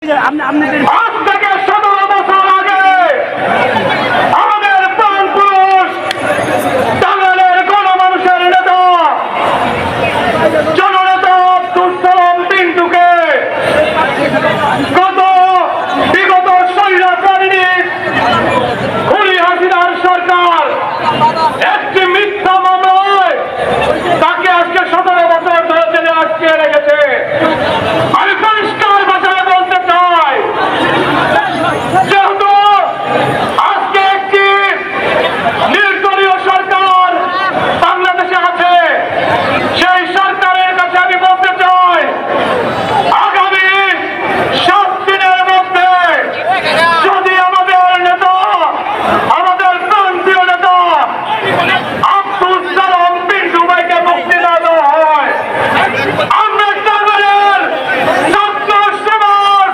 আজ থেকে 17 বছর আগে আমাদের প্রাণ পুরুষ টাঙ্গাইলের গণমানুষের নেতা জননেতা আব্দুল সালাম পিন্টুকে বিগত স্বৈরাচারিণী খুনি হাসিনার সরকার একটি মিথ্যা মামলায় তাকে আজকে 17 বছর ধরে জেলে আটকে রেখেছে। আমি পরিষ্কার ভাষায় বলতে চাই, যেহেতু আজকে একটি নির্দলীয় সরকার বাংলাদেশে আছে, সেই সরকারের কাছে আমি বলতে চাই আগামী 7 দিনের মধ্যে যদি আমাদের নেতা, আমাদের প্রান্তীয় নেতা আব্দুল সালাম পিন্টু ভাইকে মুক্তি না দেওয়া হয়, আমরা টাঙ্গাইলের ছাত্র সমাজ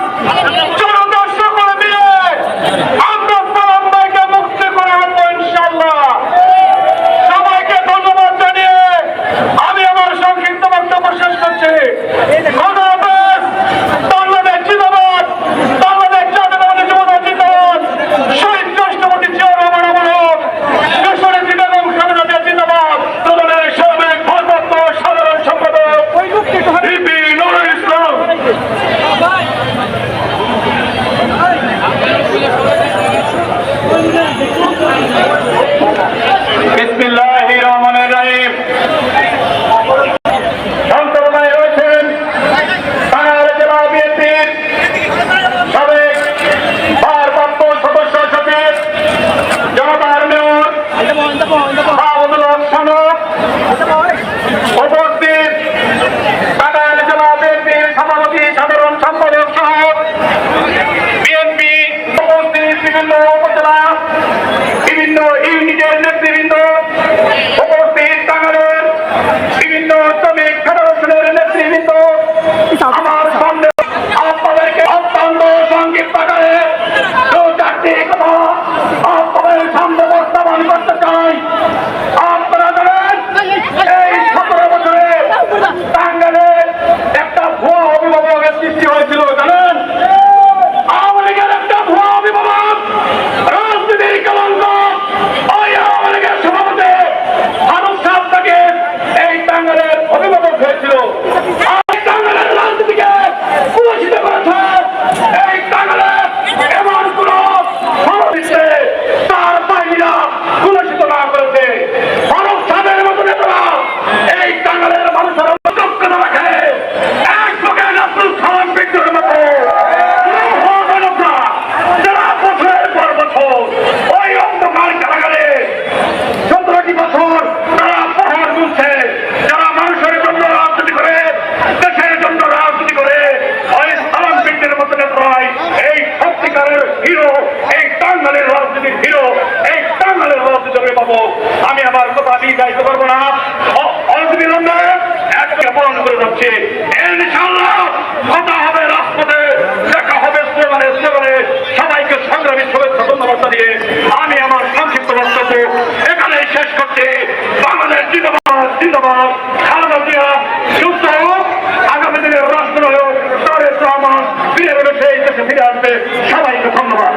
জনতা সকলে মিলে আমরা সালাম ভাইকে মুক্তি করে আনবো ইনশাআল্লাহ। সবাইকে ধন্যবাদ জানিয়ে আমি আমার সংক্ষিপ্ত বক্তব্য শেষ করছি। খোদা হাফেজ। বাংলাদেশ জিন্দাবাদ, বাংলাদেশ জাতীয়তাবাদী যুবদল জিন্দাবাদ, শহীদ রাষ্ট্রপতি জিয়াউর রহমান অমর, দেশনেত্রী বেগম খালেদা জিয়া জিন্দাবাদ, দলের সাবেক ভারপ্রাপ্ত সাধারণ সম্পাদক বিপি নুরুল ইসলাম। বিসমিল্লাহির রহমানির রহিম। সংসদে রয়েছেন টাঙ্গাইল জেলা বিএনপির সাবেক ভারপ্রাপ্ত সদস্য সচিব জনতার মেয়র আবুল হক শানু, উপস্থিত টাঙ্গাইল জেলা বিএনপির সভাপতি সাধারণ সম্পাদক সহ বিএনপি উপস্থিত বিভিন্ন উপজেলা বিভিন্ন ইউনিটের নেতৃবৃন্দ, উপস্থিত টাঙ্গাইলের বিভিন্ন শ্রমিক ফেডারেশনের নেতৃবৃন্দ, আমার সামনে আপনাদেরকে অত্যন্ত সংক্ষিপ্ত আকারে 2-4টি কথা আপনাদের সামনে উপস্থাপন করতে চাই। আপনারা জানেন এই 17 বছরে টাঙ্গাইলে একটা ভুয়া অভিভাবকের সৃষ্টি হয়েছিল, জানেন? আওয়ামী লীগের একটা ভুয়া অভিভাবক, রাজনীতির কলঙ্ক, ওই আওয়ামী লীগের সভাপতি ফারুক সাহেব থেকে এই টাঙ্গাইলের অভিভাবক হয়েছিল। এই টাঙ্গাইলের রাজনীতিকে কুলসিত করেছে। এই টাঙ্গাইলে এমন কোন সভাপতিতে তার বাহিনীরা কুলসিত না করেছে। ফারুক সাহেবের মতো নেতারা এই টাঙ্গাইলের মানুষের দক্ষতা রাখে। এক লোকের আব্দুল সালাম পিন্টুর মতো যারা বছরের পর বছর ওই অন্ধকার কারাগারে 17টি বছর তারা পাহাড় গুনছে, যারা মানুষের জন্য রাজনীতি করে, দেশের জন্য রাজনীতি করে, ওই সালাম পিন্টুর মতো নেতারাই এই সত্যিকারের হিরো, এই টাঙ্গাইলের রাজনীতির হিরো, এই টাঙ্গাইলের রাজনীতি পাবো। আমি আমার কথা বিদায়িত করবো না, অবিলম্বে একটা পূরণ করে যাচ্ছে। ইনশাআল্লাহ কথা হবে রাজপথে, দেখা হবে স্লোগানে স্লোগানে। সবাইকে সংগ্রামী শুভেচ্ছা ধন্যবাদ জানিয়ে আমি আমার সংক্ষিপ্ত বক্তব্য এখানে শেষ করছি। বাংলাদেশ জিন্দাবাদ, জিন্দাবাদ। খালেদা জিয়া সুস্থ হোক, আগামী দিনের রাষ্ট্রনায়ক তারেক রহমান ফিরে এসে এই দেশে ফিরে আসবে। সবাইকে ধন্যবাদ।